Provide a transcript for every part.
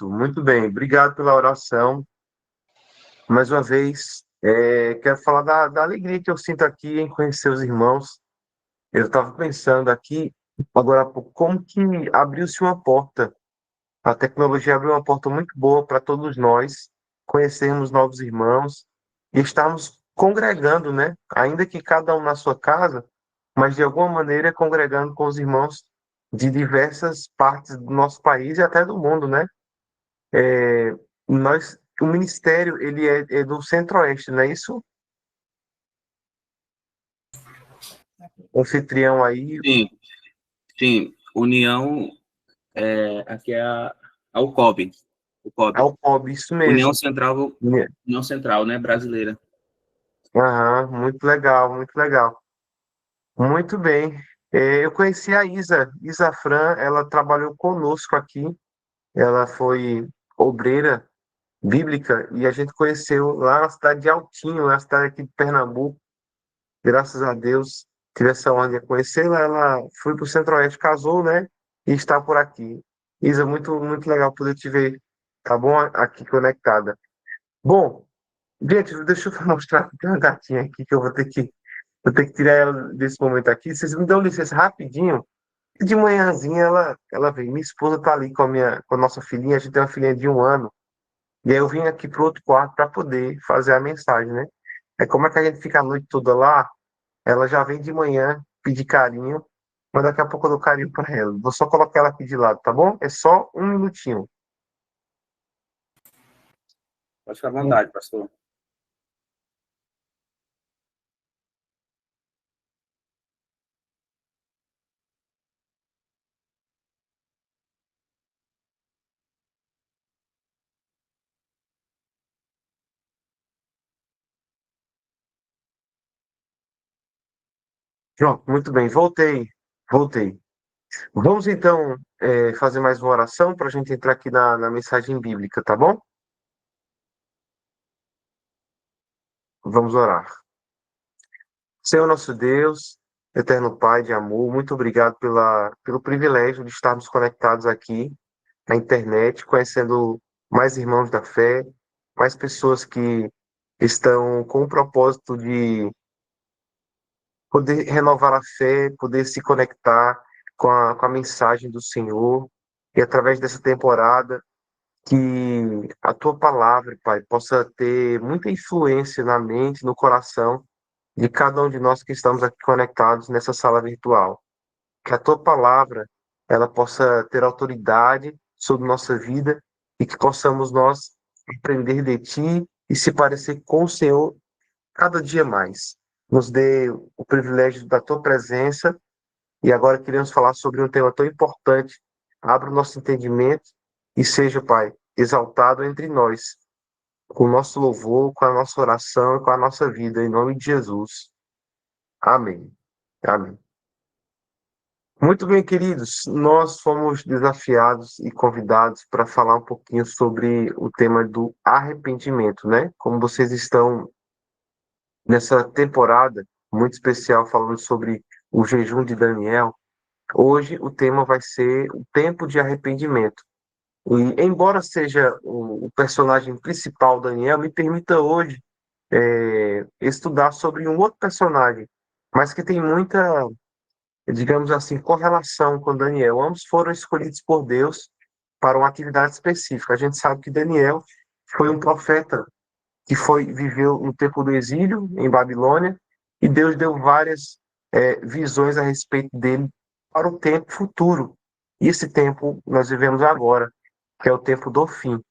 Muito bem, obrigado pela oração. Mais uma vez, quero falar da alegria que eu sinto aqui em conhecer os irmãos. Eu estava pensando aqui, agora há pouco, como que abriu-se uma porta. A tecnologia abriu uma porta muito boa para todos nós conhecermos novos irmãos e estarmos congregando, né? Ainda que cada um na sua casa, mas de alguma maneira congregando com os irmãos de diversas partes do nosso país e até do mundo, né? O ministério, ele é do Centro-Oeste, não é isso? O anfitrião aí Sim, sim. União, aqui é a UCOB. é UCOB. o POB, isso União mesmo. Central, União Central, né, brasileira. Aham, muito legal, muito legal. Muito bem. Eu conheci a Isa Fran, ela trabalhou conosco aqui, ela foi obreira bíblica e a gente conheceu lá na cidade de Altinho, na cidade aqui de Pernambuco. Graças a Deus, tive essa honra de conhecê-la. Ela foi para o Centro-Oeste, casou, né? E está por aqui. Isa, muito, muito legal poder te ver, tá bom? Aqui conectada. Bom, gente, deixa eu mostrar que tem uma gatinha aqui que eu vou ter que tirar ela desse momento aqui. Vocês me dão licença rapidinho. De manhãzinha ela veio. Minha esposa tá ali com a nossa filhinha. A gente tem uma filhinha de 1 ano. E aí eu vim aqui pro outro quarto para poder fazer a mensagem, né? É como é que a gente fica a noite toda lá? Ela já vem de manhã pedir carinho, mas daqui a pouco eu dou carinho para ela. Vou só colocar ela aqui de lado, tá bom? É só 1 minutinho. Pode ficar à vontade, pastor. Pronto, muito bem, voltei, voltei. Vamos então fazer mais uma oração para a gente entrar aqui na mensagem bíblica, tá bom? Vamos orar. Senhor nosso Deus, eterno Pai de amor, muito obrigado pelo privilégio de estarmos conectados aqui na internet, conhecendo mais irmãos da fé, mais pessoas que estão com o propósito de poder renovar a fé, poder se conectar com a mensagem do Senhor, e através dessa temporada, que a tua palavra, Pai, possa ter muita influência na mente, no coração de cada um de nós que estamos aqui conectados nessa sala virtual. Que a tua palavra, ela possa ter autoridade sobre nossa vida e que possamos nós aprender de ti e se parecer com o Senhor cada dia mais. Nos dê o privilégio da tua presença e agora queremos falar sobre um tema tão importante. Abra o nosso entendimento e seja, Pai, exaltado entre nós, com o nosso louvor, com a nossa oração e com a nossa vida, em nome de Jesus. Amém. Amém. Muito bem, queridos, nós fomos desafiados e convidados para falar um pouquinho sobre o tema do arrependimento, né? Como vocês estão nessa temporada muito especial falando sobre o jejum de Daniel, hoje o tema vai ser o tempo de arrependimento. E embora seja o personagem principal, Daniel, me permita hoje estudar sobre um outro personagem, mas que tem muita, digamos assim, correlação com Daniel. Ambos foram escolhidos por Deus para uma atividade específica. A gente sabe que Daniel foi um profeta que viveu no tempo do exílio em Babilônia e Deus deu várias visões a respeito dele para o tempo futuro. E esse tempo nós vivemos agora, que é o tempo do fim.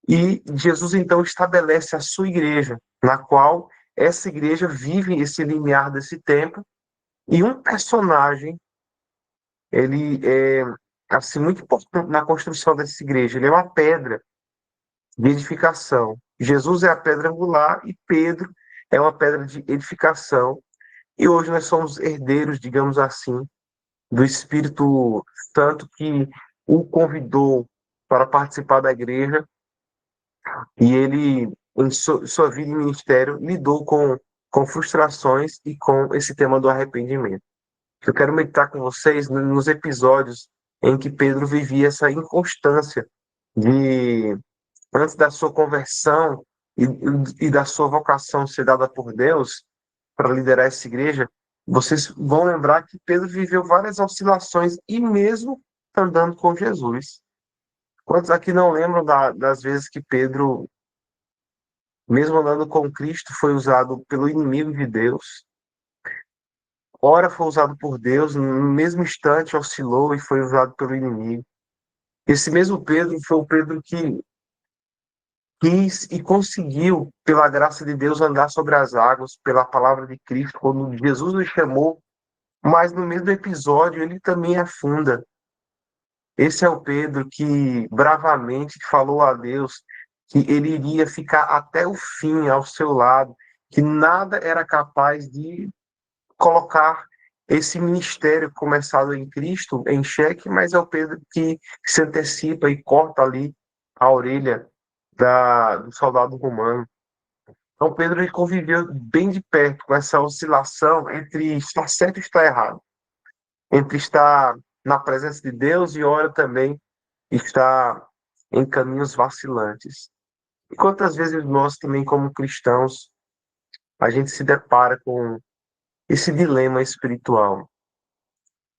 E Jesus então estabelece a sua igreja, na qual essa igreja vive esse limiar desse tempo, e um personagem, ele é assim muito importante na construção dessa igreja, ele é uma pedra de edificação. Jesus é a pedra angular e Pedro é uma pedra de edificação. E hoje nós somos herdeiros, digamos assim, do Espírito Santo que o convidou para participar da igreja e ele, em sua vida e ministério, lidou com frustrações e com esse tema do arrependimento. Eu quero meditar com vocês nos episódios em que Pedro vivia essa inconstância de antes da sua conversão e da sua vocação ser dada por Deus para liderar essa igreja, vocês vão lembrar que Pedro viveu várias oscilações e mesmo andando com Jesus. Quantos aqui não lembram das vezes que Pedro, mesmo andando com Cristo, foi usado pelo inimigo de Deus? Ora foi usado por Deus, no mesmo instante oscilou e foi usado pelo inimigo. Esse mesmo Pedro foi o Pedro que quis e conseguiu, pela graça de Deus, andar sobre as águas, pela palavra de Cristo, quando Jesus o chamou, mas no mesmo episódio ele também afunda. Esse é o Pedro que bravamente falou a Deus que ele iria ficar até o fim ao seu lado, que nada era capaz de colocar esse ministério começado em Cristo em xeque, mas é o Pedro que se antecipa e corta ali a orelha do soldado romano. Então, Pedro ele conviveu bem de perto com essa oscilação entre estar certo e estar errado, entre estar na presença de Deus e ora também estar em caminhos vacilantes. E quantas vezes nós também, como cristãos, a gente se depara com esse dilema espiritual?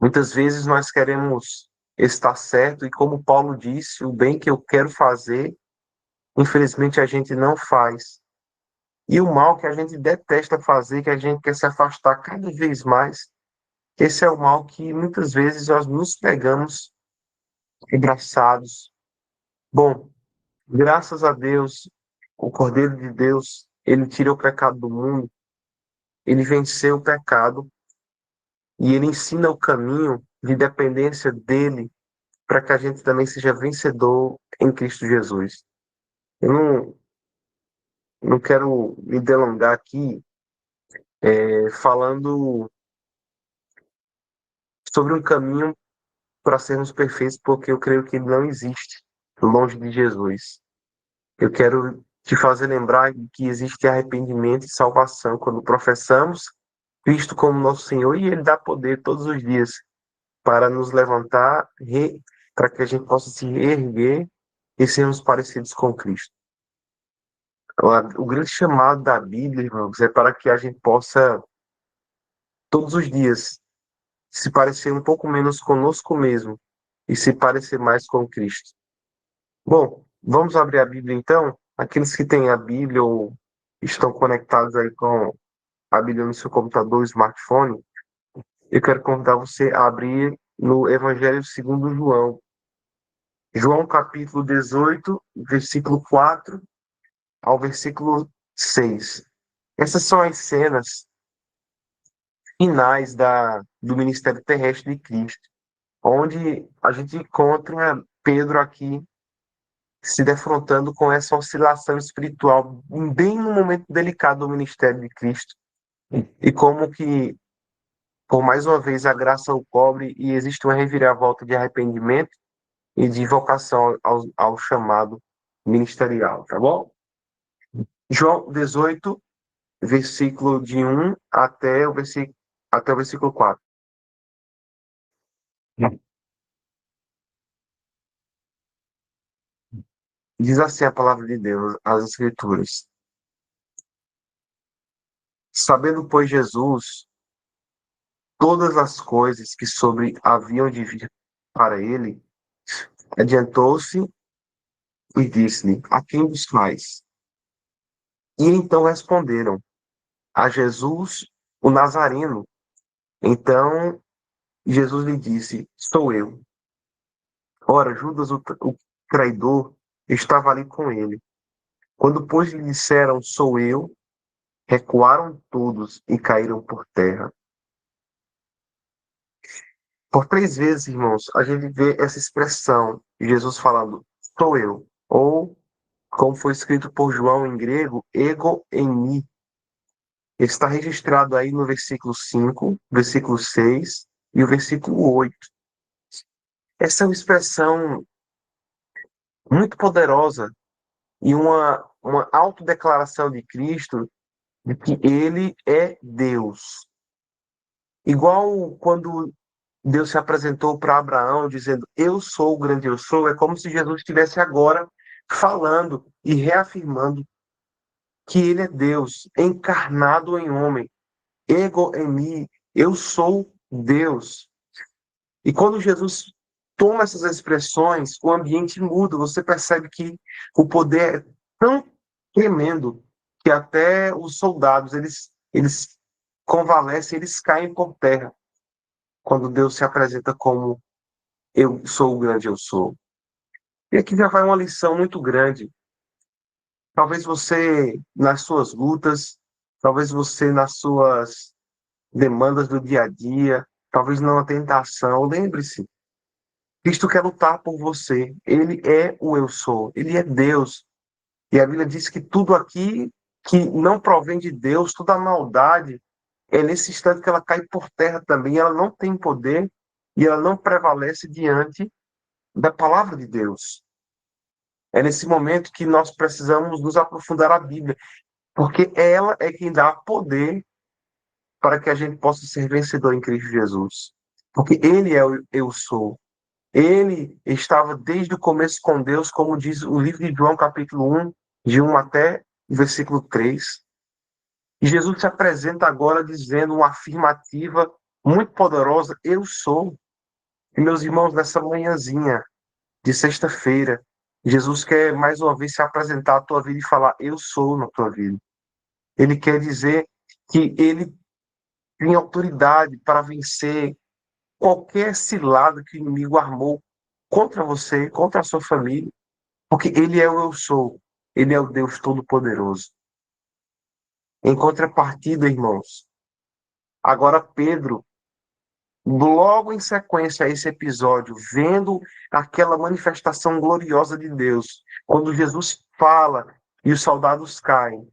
Muitas vezes nós queremos estar certo e, como Paulo disse, o bem que eu quero fazer, infelizmente a gente não faz. E o mal que a gente detesta fazer, que a gente quer se afastar cada vez mais, esse é o mal que muitas vezes nós nos pegamos abraçados. Bom, graças a Deus, o Cordeiro de Deus, ele tira o pecado do mundo, ele venceu o pecado e ele ensina o caminho de dependência dele para que a gente também seja vencedor em Cristo Jesus. Eu não quero me delongar aqui falando sobre um caminho para sermos perfeitos, porque eu creio que ele não existe longe de Jesus. Eu quero te fazer lembrar que existe arrependimento e salvação quando professamos Cristo como nosso Senhor e Ele dá poder todos os dias para nos levantar, para que a gente possa se erguer e sermos parecidos com Cristo. O grande chamado da Bíblia, irmãos, é para que a gente possa, todos os dias, se parecer um pouco menos conosco mesmo e se parecer mais com Cristo. Bom, vamos abrir a Bíblia então? Aqueles que têm a Bíblia ou estão conectados aí com a Bíblia no seu computador, smartphone, eu quero convidar você a abrir no Evangelho segundo João. João capítulo 18, versículo 4 ao versículo 6. Essas são as cenas finais do ministério terrestre de Cristo, onde a gente encontra Pedro aqui se defrontando com essa oscilação espiritual bem no momento delicado do ministério de Cristo. E como que, por mais uma vez, a graça o cobre e existe uma reviravolta de arrependimento e de vocação ao chamado ministerial, tá bom? João 18, versículo de 1 até o versículo 4. Diz assim a palavra de Deus, as Escrituras. Sabendo, pois, Jesus todas as coisas que sobre haviam de vir para ele, adiantou-se e disse-lhe: A quem buscais? E então responderam: A Jesus, o Nazareno. Então Jesus lhe disse: Sou eu. Ora, Judas, o traidor, estava ali com ele. Quando, pois, lhe disseram: Sou eu, recuaram todos e caíram por terra. Por 3 vezes, irmãos, a gente vê essa expressão, Jesus falando, sou eu, ou, como foi escrito por João em grego, ego eimi. Está registrado aí no versículo 5, versículo 6 e o versículo 8. Essa é uma expressão muito poderosa e uma autodeclaração de Cristo de que ele é Deus. Igual quando Deus se apresentou para Abraão dizendo, eu sou o grande eu sou, é como se Jesus estivesse agora falando e reafirmando que ele é Deus, encarnado em homem. Ego em mim, eu sou Deus. E quando Jesus toma essas expressões, o ambiente muda, você percebe que o poder é tão tremendo que até os soldados, eles convalescem, eles caem por terra quando Deus se apresenta como eu sou o grande eu sou. E aqui já vai uma lição muito grande. Talvez você, nas suas lutas, talvez você, nas suas demandas do dia a dia, talvez numa tentação, lembre-se, Cristo quer lutar por você. Ele é o eu sou. Ele é Deus. E a Bíblia diz que tudo aqui que não provém de Deus, toda a maldade, é nesse instante que ela cai por terra também. Ela não tem poder e ela não prevalece diante da palavra de Deus. É nesse momento que nós precisamos nos aprofundar a Bíblia, porque ela é quem dá poder para que a gente possa ser vencedor em Cristo Jesus. Porque Ele é o eu sou. Ele estava desde o começo com Deus, como diz o livro de João, capítulo 1, de 1 até o versículo 3. E Jesus se apresenta agora dizendo uma afirmativa muito poderosa: eu sou. E meus irmãos, nessa manhãzinha de sexta-feira, Jesus quer mais uma vez se apresentar à tua vida e falar: eu sou na tua vida. Ele quer dizer que ele tem autoridade para vencer qualquer cilada que o inimigo armou contra você, contra a sua família, porque ele é o eu sou, ele é o Deus Todo-Poderoso. Em contrapartida, irmãos, agora Pedro, logo em sequência a esse episódio, vendo aquela manifestação gloriosa de Deus, quando Jesus fala e os soldados caem,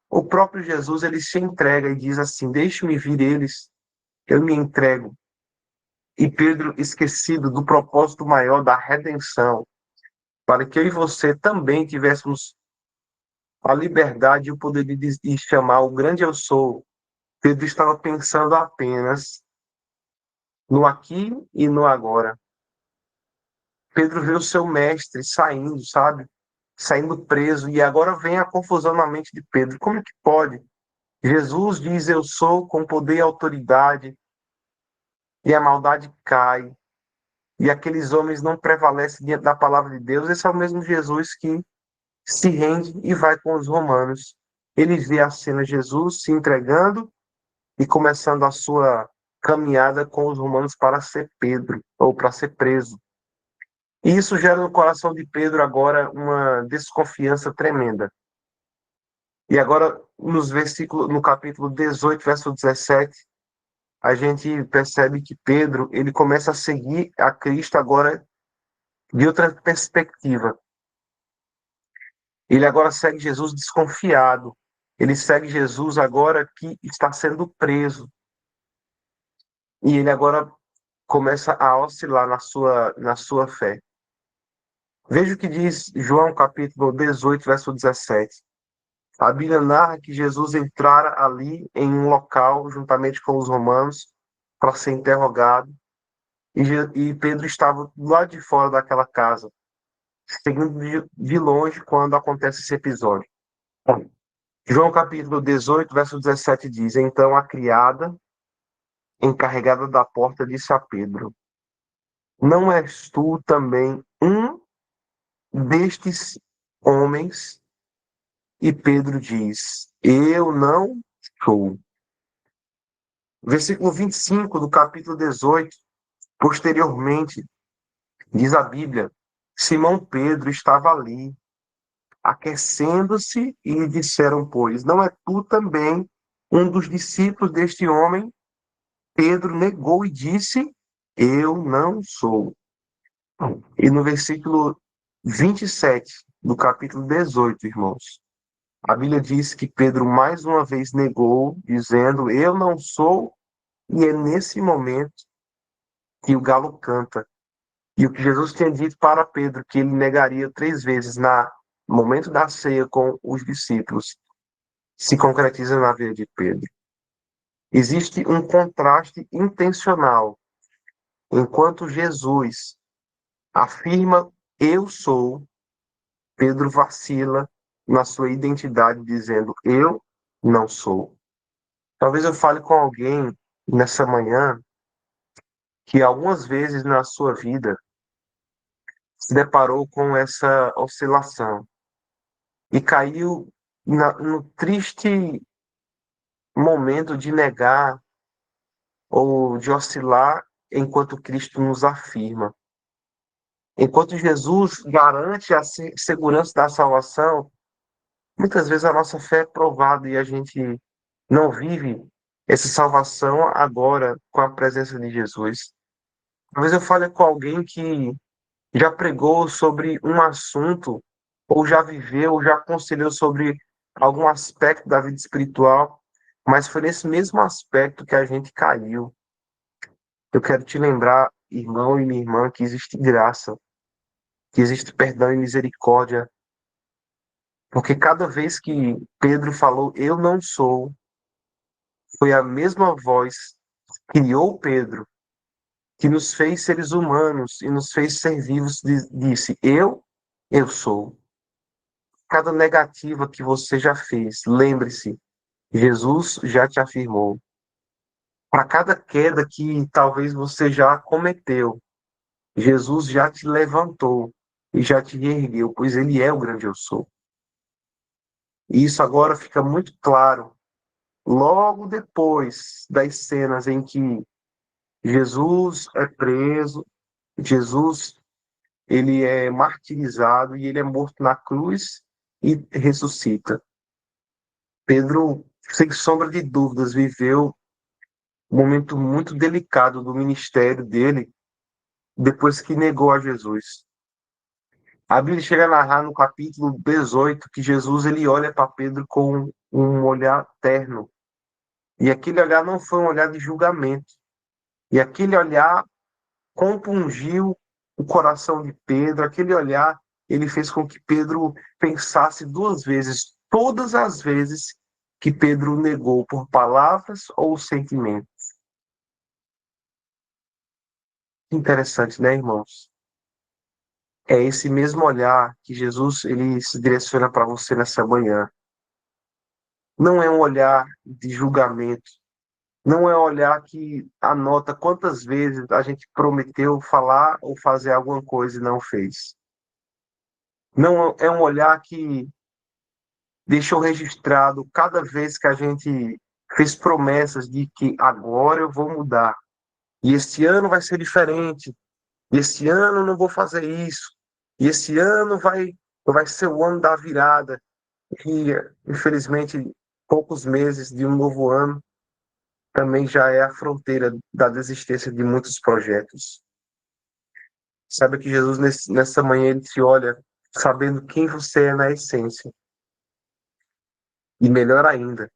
o próprio Jesus ele se entrega e diz assim: deixe-me vir eles, eu me entrego. E Pedro, esquecido do propósito maior da redenção, para que eu e você também tivéssemos a liberdade e o poder de chamar o grande eu sou, Pedro estava pensando apenas no aqui e no agora. Pedro vê o seu mestre saindo, sabe? Saindo preso, e agora vem a confusão na mente de Pedro. Como é que pode? Jesus diz: eu sou com poder e autoridade, e a maldade cai, e aqueles homens não prevalecem diante da palavra de Deus. Esse é o mesmo Jesus que se rende e vai com os romanos. Ele vê a cena de Jesus se entregando e começando a sua caminhada com os romanos para ser Pedro, ou para ser preso. E isso gera no coração de Pedro agora uma desconfiança tremenda. E agora, no capítulo 18, verso 17, a gente percebe que Pedro, ele começa a seguir a Cristo agora de outra perspectiva. Ele agora segue Jesus desconfiado. Ele segue Jesus agora que está sendo preso. E ele agora começa a oscilar na sua fé. Veja o que diz João capítulo 18, verso 17. A Bíblia narra que Jesus entrara ali em um local, juntamente com os romanos, para ser interrogado, e Pedro estava lá de fora daquela casa, seguindo de longe quando acontece esse episódio. João capítulo 18, verso 17 diz: então a criada, encarregada da porta, disse a Pedro: não és tu também um destes homens? E Pedro diz: eu não sou. Versículo 25 do capítulo 18, posteriormente, diz a Bíblia: Simão Pedro estava ali, aquecendo-se, e lhe disseram, pois, não é tu também um dos discípulos deste homem? Pedro negou e disse: eu não sou. E no versículo 27 do capítulo 18, irmãos, a Bíblia diz que Pedro mais uma vez negou, dizendo: eu não sou, e é nesse momento que o galo canta. E o que Jesus tinha dito para Pedro, que ele negaria 3 vezes no momento da ceia com os discípulos, se concretiza na vida de Pedro. Existe um contraste intencional Enquanto Jesus afirma eu sou, Pedro vacila na sua identidade, dizendo eu não sou. Talvez eu fale com alguém nessa manhã que algumas vezes na sua vida se deparou com essa oscilação e caiu no triste momento de negar ou de oscilar enquanto Cristo nos afirma. Enquanto Jesus garante a segurança da salvação, muitas vezes a nossa fé é provada e a gente não vive essa salvação agora com a presença de Jesus. Talvez eu fale com alguém que já pregou sobre um assunto, ou já viveu, ou já aconselhou sobre algum aspecto da vida espiritual, mas foi nesse mesmo aspecto que a gente caiu. Eu quero te lembrar, irmão e minha irmã, que existe graça, que existe perdão e misericórdia, porque cada vez que Pedro falou, eu não sou, foi a mesma voz que criou Pedro, que nos fez seres humanos e nos fez ser vivos, disse, eu sou. Cada negativa que você já fez, lembre-se, Jesus já te afirmou. Para cada queda que talvez você já cometeu, Jesus já te levantou e já te reergueu, pois Ele é o grande eu sou. E isso agora fica muito claro logo depois das cenas em que Jesus é preso, Jesus ele é martirizado e ele é morto na cruz e ressuscita. Pedro, sem sombra de dúvidas, viveu um momento muito delicado do ministério dele depois que negou a Jesus. A Bíblia chega a narrar no capítulo 18 que Jesus ele olha para Pedro com um olhar terno. E aquele olhar não foi um olhar de julgamento. E aquele olhar compungiu o coração de Pedro. Aquele olhar ele fez com que Pedro pensasse duas vezes, todas as vezes que Pedro negou por palavras ou sentimentos. Interessante, né, irmãos? É esse mesmo olhar que Jesus ele se direciona para você nessa manhã. Não é um olhar de julgamento, não é um olhar que anota quantas vezes a gente prometeu falar ou fazer alguma coisa e não fez. Não é um olhar que deixou registrado cada vez que a gente fez promessas de que agora eu vou mudar. E este ano vai ser diferente. E esse ano eu não vou fazer isso. E esse ano vai ser o ano da virada. E, infelizmente, poucos meses de um novo ano também já é a fronteira da desistência de muitos projetos. Sabe que Jesus, nessa manhã, ele te olha sabendo quem você é na essência. E melhor ainda,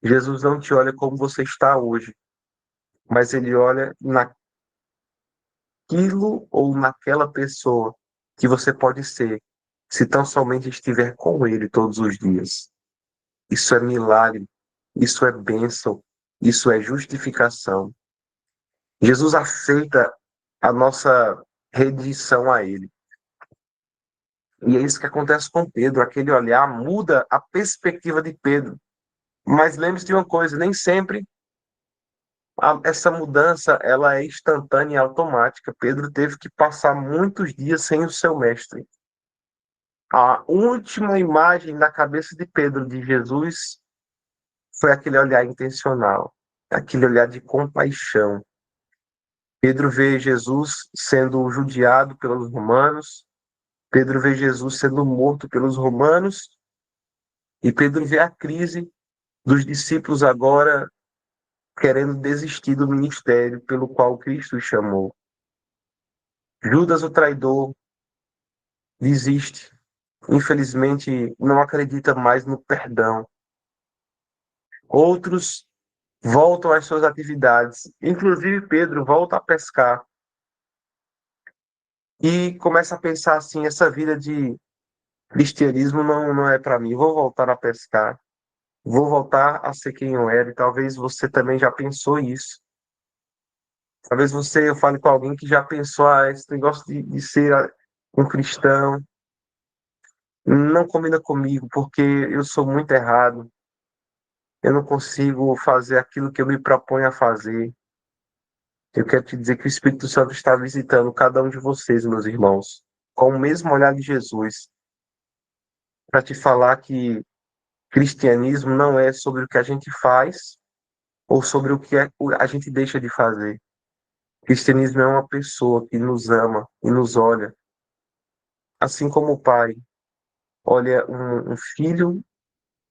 Jesus não te olha como você está hoje, mas ele olha naquilo ou naquela pessoa que você pode ser, se tão somente estiver com ele todos os dias. Isso é milagre, isso é bênção, isso é justificação. Jesus aceita a nossa rendição a ele. E é isso que acontece com Pedro. Aquele olhar muda a perspectiva de Pedro. Mas lembre-se de uma coisa, nem sempre essa mudança ela é instantânea e automática. Pedro teve que passar muitos dias sem o seu mestre. A última imagem na cabeça de Pedro de Jesus foi aquele olhar intencional, aquele olhar de compaixão. Pedro vê Jesus sendo judiado pelos romanos, Pedro vê Jesus sendo morto pelos romanos, e Pedro vê a crise dos discípulos agora querendo desistir do ministério pelo qual Cristo os chamou. Judas, o traidor, desiste. Infelizmente, não acredita mais no perdão. Outros voltam às suas atividades. Inclusive, Pedro volta a pescar. E começa a pensar assim, essa vida de cristianismo não é para mim. Vou voltar a pescar. Vou voltar a ser quem eu era. E talvez você também já pensou isso. Talvez você fale com alguém que já pensou, esse negócio de ser um cristão não combina comigo, porque eu sou muito errado, eu não consigo fazer aquilo que eu me proponho a fazer. Eu quero te dizer que o Espírito Santo está visitando cada um de vocês, meus irmãos, com o mesmo olhar de Jesus, para te falar que cristianismo não é sobre o que a gente faz ou sobre o que a gente deixa de fazer. Cristianismo é uma pessoa que nos ama e nos olha, assim como o pai olha um filho,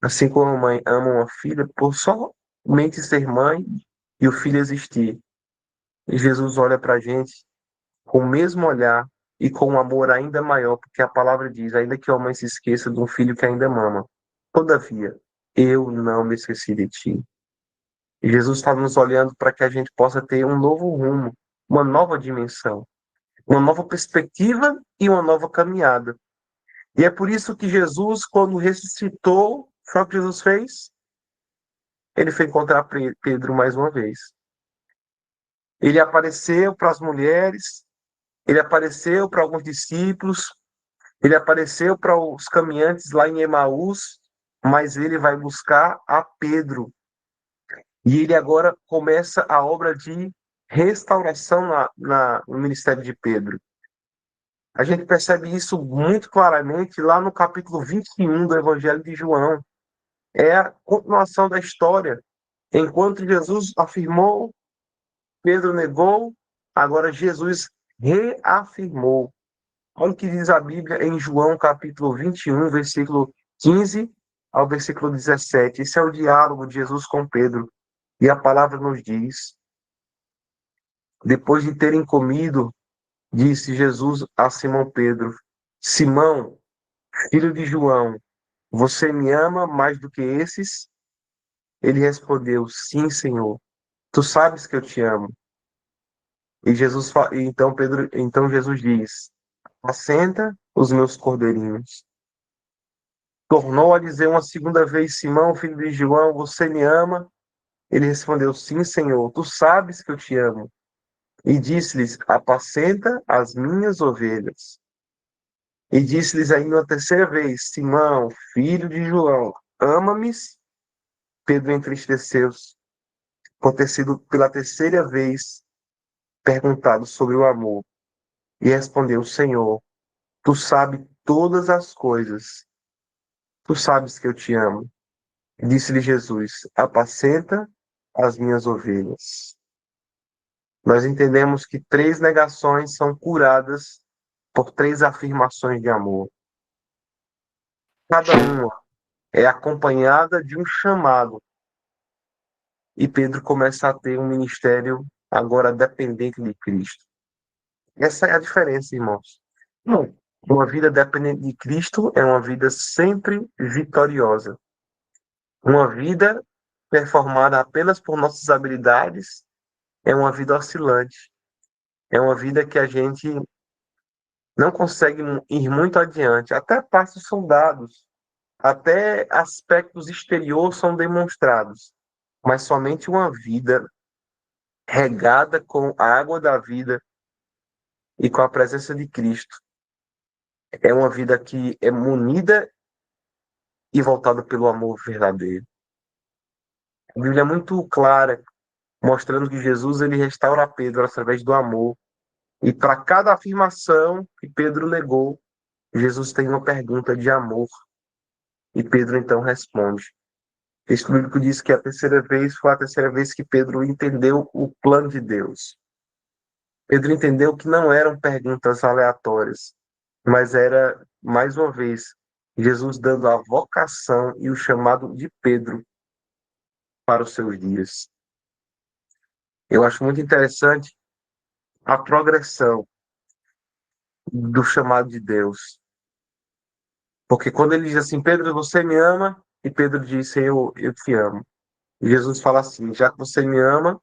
assim como a mãe ama uma filha, por somente ser mãe e o filho existir. E Jesus olha para a gente com o mesmo olhar e com um amor ainda maior, porque a palavra diz, ainda que a mãe se esqueça de um filho que ainda mama, todavia, eu não me esqueci de ti. E Jesus está nos olhando para que a gente possa ter um novo rumo, uma nova dimensão, uma nova perspectiva e uma nova caminhada. E é por isso que Jesus, quando ressuscitou, sabe o que Jesus fez? Ele foi encontrar Pedro mais uma vez. Ele apareceu para as mulheres, ele apareceu para alguns discípulos, ele apareceu para os caminhantes lá em Emaús, mas ele vai buscar a Pedro. E ele agora começa a obra de restauração no ministério de Pedro. A gente percebe isso muito claramente lá no capítulo 21 do Evangelho de João. É a continuação da história. Enquanto Jesus afirmou, Pedro negou, agora Jesus reafirmou. Olha o que diz a Bíblia em João capítulo 21, versículo 15 ao versículo 17. Esse é o diálogo de Jesus com Pedro. E a palavra nos diz: depois de terem comido, disse Jesus a Simão Pedro: Simão, filho de João, você me ama mais do que esses? Ele respondeu: Sim, Senhor. Tu sabes que eu te amo. Então Jesus diz: Apacenta os meus cordeirinhos. Tornou a dizer uma segunda vez: Simão, filho de João, você me ama? Ele respondeu: Sim, Senhor. Tu sabes que eu te amo. E disse-lhes: Apacenta as minhas ovelhas. E disse-lhes ainda uma terceira vez: Simão, filho de João, ama-me? Pedro entristeceu-se por ter sido pela terceira vez perguntado sobre o amor. E respondeu: Senhor, tu sabes todas as coisas. Tu sabes que eu te amo. E disse-lhe Jesus: Apacenta as minhas ovelhas. Nós entendemos que três negações são curadas por três afirmações de amor. Cada uma é acompanhada de um chamado. E Pedro começa a ter um ministério agora dependente de Cristo. Essa é a diferença, irmãos. Não. Uma vida dependente de Cristo é uma vida sempre vitoriosa. Uma vida performada apenas por nossas habilidades é uma vida oscilante. É uma vida que a gente não consegue ir muito adiante. Até passos são dados, até aspectos exteriores são demonstrados, mas somente uma vida regada com a água da vida e com a presença de Cristo é uma vida que é munida e voltada pelo amor verdadeiro. A Bíblia é muito clara, mostrando que Jesus ele restaura Pedro através do amor. E para cada afirmação que Pedro negou, Jesus tem uma pergunta de amor. E Pedro então responde. O texto bíblico diz que a terceira vez foi a terceira vez que Pedro entendeu o plano de Deus. Pedro entendeu que não eram perguntas aleatórias, mas era, mais uma vez, Jesus dando a vocação e o chamado de Pedro para os seus dias. Eu acho muito interessante a progressão do chamado de Deus. Porque quando ele diz assim, Pedro, você me ama? E Pedro disse, eu te amo. E Jesus fala assim, já que você me ama,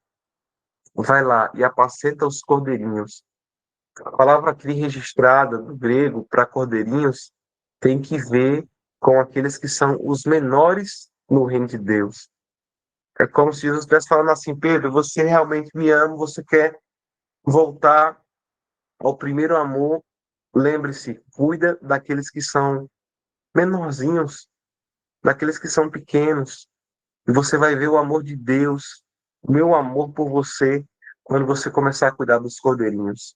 vai lá e apacenta os cordeirinhos. A palavra aqui registrada do grego para cordeirinhos tem que ver com aqueles que são os menores no reino de Deus. É como se Jesus estivesse falando assim, Pedro, você realmente me ama, você quer voltar ao primeiro amor, lembre-se, cuida daqueles que são menorzinhos, daqueles que são pequenos. E você vai ver o amor de Deus, o meu amor por você, quando você começar a cuidar dos cordeirinhos.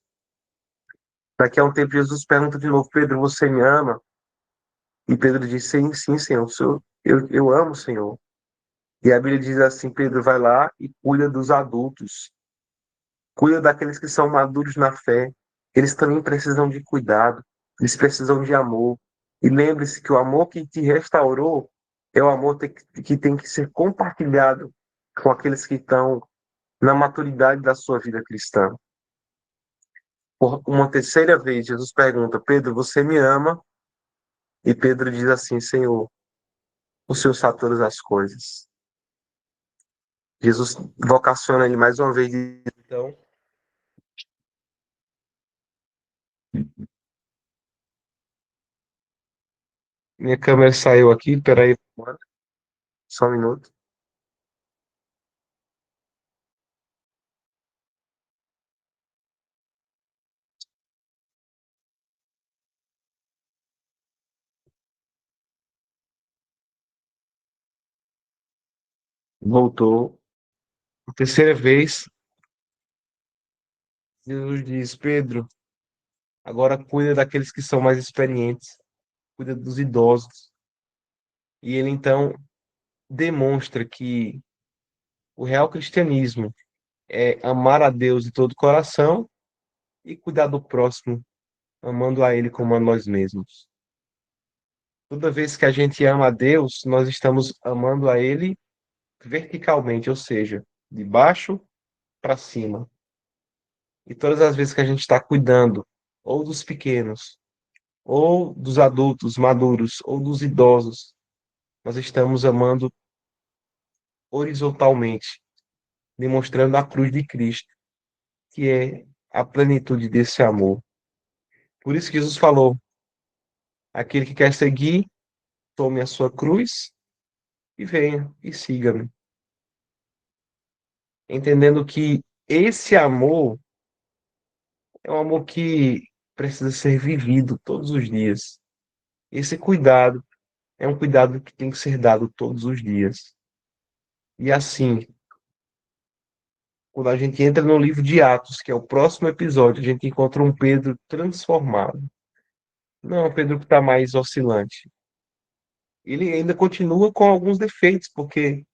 Daqui a um tempo, Jesus pergunta de novo: Pedro, você me ama? E Pedro diz: sim, sim, Senhor, eu amo, Senhor. E a Bíblia diz assim: Pedro, vai lá e cuida dos adultos, cuida daqueles que são maduros na fé. Eles também precisam de cuidado, eles precisam de amor. E lembre-se que o amor que te restaurou é o amor que tem que ser compartilhado com aqueles que estão na maturidade da sua vida cristã. Por uma terceira vez, Jesus pergunta: Pedro, você me ama? E Pedro diz assim: Senhor, o Senhor sabe todas as coisas. Jesus vocaciona ele mais uma vez. Então, minha câmera saiu aqui, peraí, só um minuto. Voltou. A terceira vez, Jesus diz: Pedro, agora cuida daqueles que são mais experientes, cuida dos idosos. E ele então demonstra que o real cristianismo é amar a Deus de todo o coração e cuidar do próximo, amando a Ele como a nós mesmos. Toda vez que a gente ama a Deus, nós estamos amando a Ele verticalmente, ou seja, de baixo para cima. E todas as vezes que a gente está cuidando, ou dos pequenos, ou dos adultos maduros, ou dos idosos, nós estamos amando horizontalmente, demonstrando a cruz de Cristo, que é a plenitude desse amor. Por isso que Jesus falou: aquele que quer seguir, tome a sua cruz e venha e siga-me. Entendendo que esse amor é um amor que precisa ser vivido todos os dias. Esse cuidado é um cuidado que tem que ser dado todos os dias. E assim, quando a gente entra no livro de Atos, que é o próximo episódio, a gente encontra um Pedro transformado. Não é um Pedro que está mais oscilante. Ele ainda continua com alguns defeitos, porque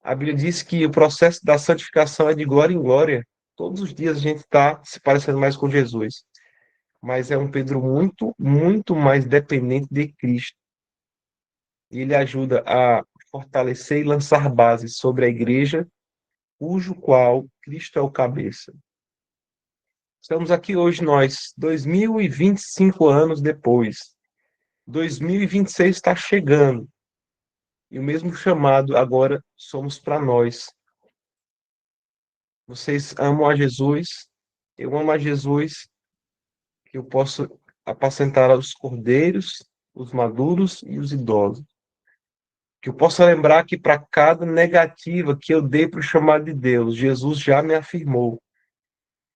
a Bíblia diz que o processo da santificação é de glória em glória. Todos os dias a gente está se parecendo mais com Jesus. Mas é um Pedro muito, muito mais dependente de Cristo. E ele ajuda a fortalecer e lançar bases sobre a igreja, cujo qual Cristo é o cabeça. Estamos aqui hoje nós, 2025 anos depois. 2026 está chegando. E o mesmo chamado agora somos para nós. Vocês amam a Jesus, eu amo a Jesus, que eu posso apacentar os cordeiros, os maduros e os idosos. Que eu possa lembrar que para cada negativa que eu dei para o chamado de Deus, Jesus já me afirmou.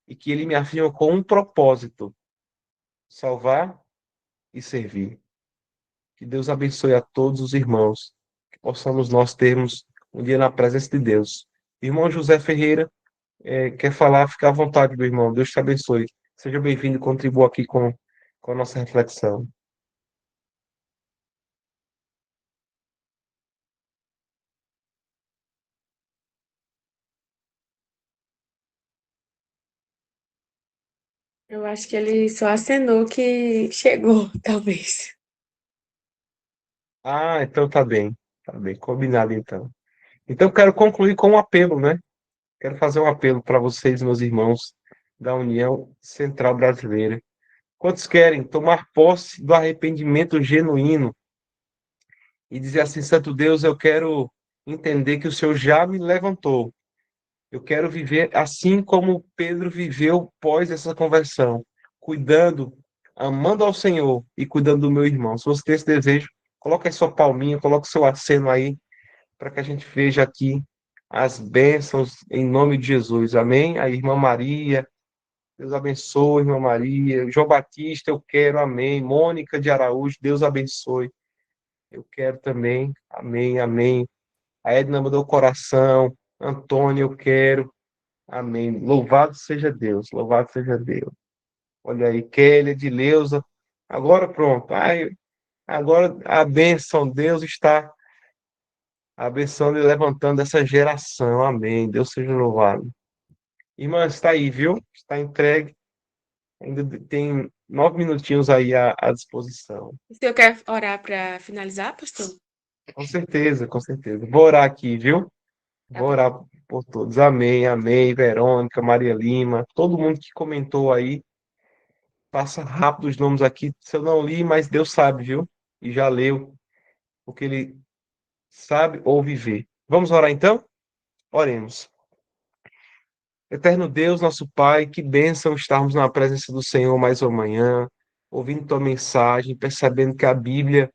E que ele me afirma com um propósito: salvar e servir. Que Deus abençoe a todos os irmãos. Que possamos nós termos um dia na presença de Deus. Irmão José Ferreira, quer falar, fica à vontade, meu irmão. Deus te abençoe. Seja bem-vindo e contribua aqui com a nossa reflexão. Eu acho que ele só acenou que chegou, talvez. Ah, então tá bem. Tá bem, combinado então. Então quero concluir com um apelo, né? Quero fazer um apelo para vocês, meus irmãos da União Central Brasileira. Quantos querem tomar posse do arrependimento genuíno e dizer assim: Santo Deus, eu quero entender que o Senhor já me levantou. Eu quero viver assim como Pedro viveu pós essa conversão, cuidando, amando ao Senhor e cuidando do meu irmão. Se você tem esse desejo, coloque a sua palminha, coloque o seu aceno aí, para que a gente veja aqui as bênçãos em nome de Jesus. Amém? A irmã Maria, Deus abençoe, irmã Maria. João Batista, eu quero, amém. Mônica de Araújo, Deus abençoe. Eu quero também, amém, amém. A Edna mandou coração. Antônio, eu quero, amém. Louvado seja Deus, louvado seja Deus. Olha aí, Kélia, de Leusa. Agora pronto. Ai, agora a bênção, Deus está abençoando e levantando essa geração. Amém. Deus seja louvado. Irmã, está aí, viu? Está entregue. Ainda tem 9 minutinhos aí à disposição. O senhor quer orar para finalizar, pastor? Com certeza, com certeza. Vou orar aqui, viu? Tá Vou bom. orar por todos. Amém, amém. Verônica, Maria Lima, todo mundo que comentou aí. Passa rápido os nomes aqui. Se eu não li, mas Deus sabe, viu? E já leu, porque Ele sabe ou viver. Vamos orar então? Oremos. Eterno Deus, nosso Pai, que bênção estarmos na presença do Senhor mais uma manhã, ouvindo tua mensagem, percebendo que a Bíblia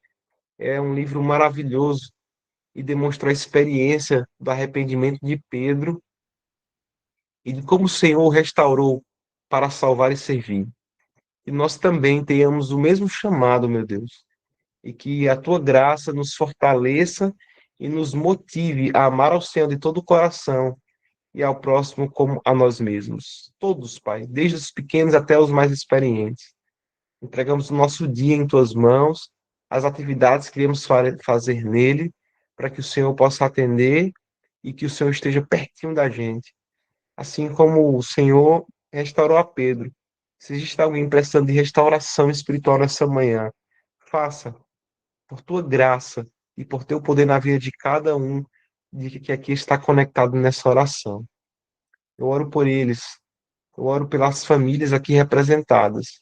é um livro maravilhoso e demonstra a experiência do arrependimento de Pedro e de como o Senhor o restaurou para salvar e servir. E nós também tenhamos o mesmo chamado, meu Deus, e que a tua graça nos fortaleça e nos motive a amar ao Senhor de todo o coração e ao próximo como a nós mesmos. Todos, Pai, desde os pequenos até os mais experientes. Entregamos o nosso dia em tuas mãos, as atividades que queremos fazer nele, para que o Senhor possa atender e que o Senhor esteja pertinho da gente. Assim como o Senhor restaurou a Pedro. Se existe alguém precisando de restauração espiritual nessa manhã, faça por tua graça e por teu poder na vida de cada um que aqui está conectado nessa oração. Eu oro por eles, eu oro pelas famílias aqui representadas.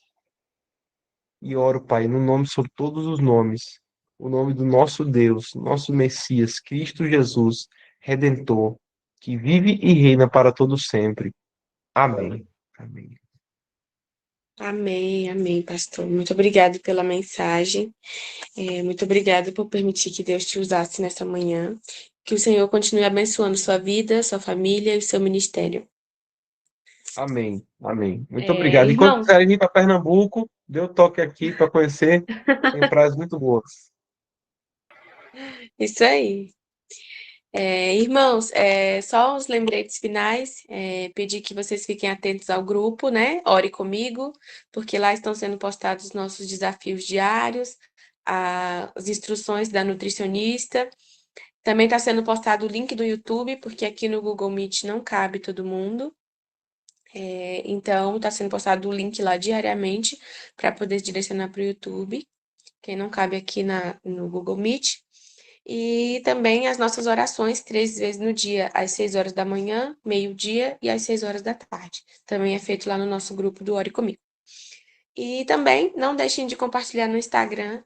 E oro, Pai, no nome sobre todos os nomes, o nome do nosso Deus, nosso Messias, Cristo Jesus, Redentor, que vive e reina para todo sempre. Amém. Amém. Amém, amém, pastor. Muito obrigado pela mensagem. Muito obrigada por permitir que Deus te usasse nessa manhã. Que o Senhor continue abençoando sua vida, sua família e o seu ministério. Amém. Amém. Muito obrigado. E quando Irmãos, quiserem vir para Pernambuco, dê um toque aqui para conhecer. Tem praias muito boas. isso aí. Irmãos, só os lembretes finais. Pedir que vocês fiquem atentos ao grupo, né? Ore comigo, porque lá estão sendo postados os nossos desafios diários, as instruções da nutricionista. Também está sendo postado o link do YouTube, porque aqui no Google Meet não cabe todo mundo. Então, está sendo postado o link lá diariamente para poder direcionar para o YouTube, quem não cabe aqui no Google Meet. E também as nossas orações, 3 vezes no dia, às 6 horas da manhã, meio-dia e às 6 horas da tarde. Também é feito lá no nosso grupo do Ore Comigo. E também não deixem de compartilhar no Instagram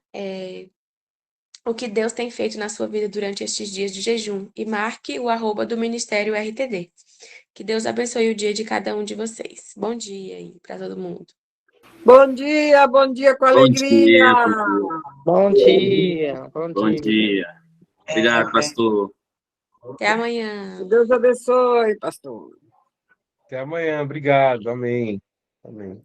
o que Deus tem feito na sua vida durante estes dias de jejum e marque o @ do Ministério RTD. Que Deus abençoe o dia de cada um de vocês. Bom dia aí para todo mundo. Bom dia com alegria. Bom dia, Bom dia, bom bom dia. dia. Obrigado, pastor. Até amanhã. Que Deus abençoe, pastor. Até amanhã. Obrigado. Amém. Amém.